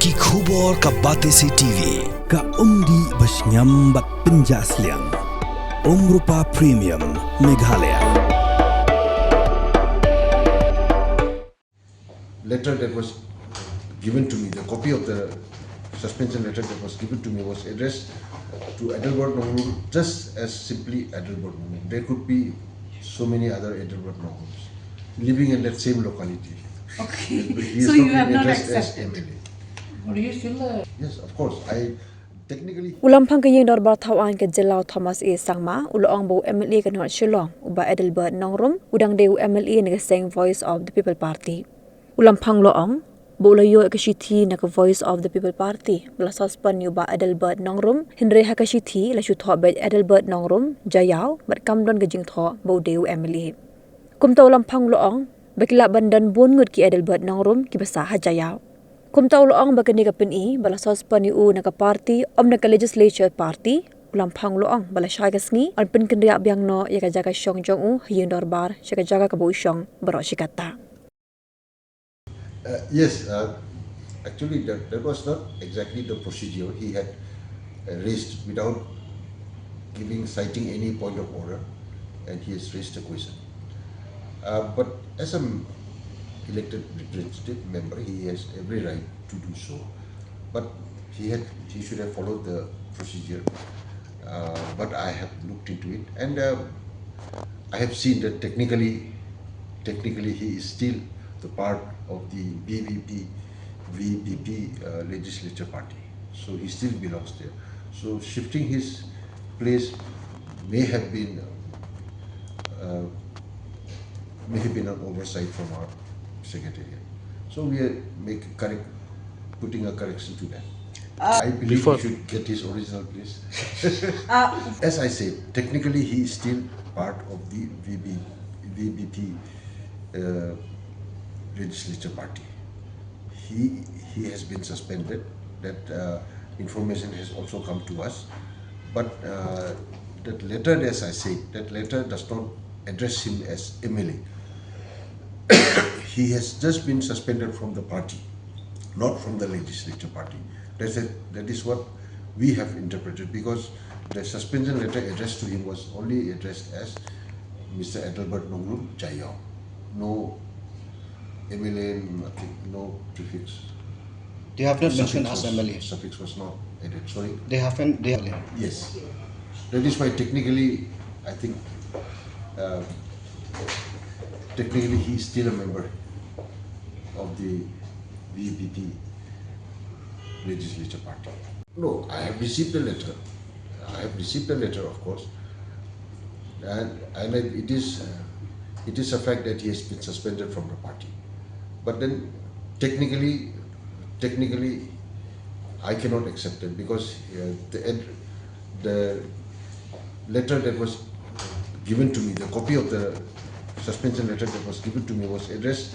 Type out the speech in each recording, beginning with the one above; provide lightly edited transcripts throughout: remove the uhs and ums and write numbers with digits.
Ki khubor ka Batesi TV ka umdi basnyam bat penjasliang Rupa Premium Meghalaya. Letter that was given to me, the copy of the suspension letter that was given to me was addressed to Adelbert Nongrum just as simply Adelbert Nongrum. There could be so many other Adelbert Nongrums living in that same locality. Okay, He so is you have been not addressed as accepted. MLA. Or you still Yes, of course. I technically. Ulampang kayeng darbar thawan ke Jaïaw Thomas E Sangma ulang bu MLA kan hot Shillong uba Adelbert Nongrum udang deu MLA ne seng Voice of the People Party. Ulampang loong bu layo ekasithi na Voice of the People Party bla suspend uba Adelbert Nongrum hinre hakasithi la shu tho bet Adelbert Nongrum Jaïaw bat kam don gajing tho bu deu MLA. Kum ta ulampang loong bakila bandan bun ngut ki Adelbert Nongrum ki basa ha Jaïaw. Kum tahu loong bagani ka peni bala sospan yu naka party om naka legislature party ulam phang loong bala shaga sngi an pen kendria biang no ya ka jaga shong jong u hiyeng dorbar shaka jaga ka bu shong baro shikata. Yes, actually that was not exactly the procedure he had raised without citing any point of order, and he has raised a question. But as an elected representative member, he has every right to do so. But he should have followed the procedure. But I have looked into it, and I have seen that technically he is still the part of the VVP legislature party. So he still belongs there. So shifting his place may have been an oversight from our secretariat. So we are putting a correction to that. I believe he should get his original place. As I said, technically he is still part of the VVP legislature party. He has been suspended. That information has also come to us. But that letter, as I said, that letter does not address him as MLA. He has just been suspended from the party, not from the legislature party. That is what we have interpreted, because the suspension letter addressed to him was only addressed as Mr. Adelbert Nongrum Jaïaw. No MLA, nothing, no prefix. They have not mentioned as MLA. Suffix was not added. Sorry. They haven't. Yes. That is why technically, I think. Technically, he is still a member of the VVP legislature party. No, I have received the letter. Of course, and it is a fact that he has been suspended from the party. But then, technically, I cannot accept it, because the letter that was given to me, the copy of the suspension letter that was given to me was addressed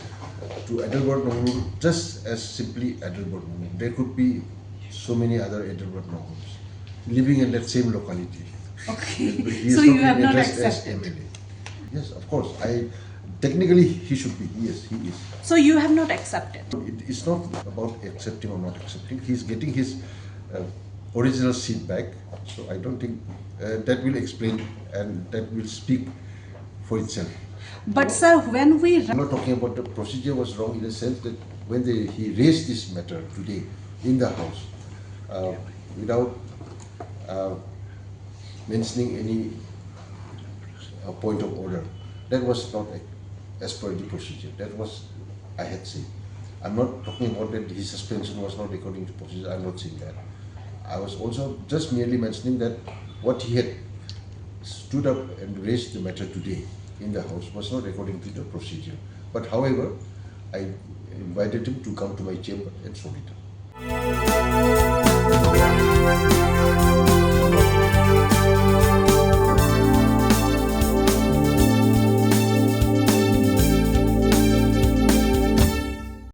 to Adelbert Nongrum just as simply Adelbert Nongrum. There could be so many other Adelbert Nongrums living in that same locality. Okay, He is so you have not addressed as accepted. MLA. Yes, of course. Technically he should be. Yes, he is. So you have not accepted. It's not about accepting or not accepting. He's getting his original seat back. So I don't think that will explain, and that will speak for itself. But sir, when we I'm not talking about the procedure was wrong in the sense that when he raised this matter today in the House without mentioning any point of order, that was not as per the procedure. That was, I had said. I'm not talking about that his suspension was not according to procedure. I'm not saying that. I was also just merely mentioning that what he had stood up and raised the matter today in the House was not according to the procedure. But however, I invited him to come to my chamber and show it.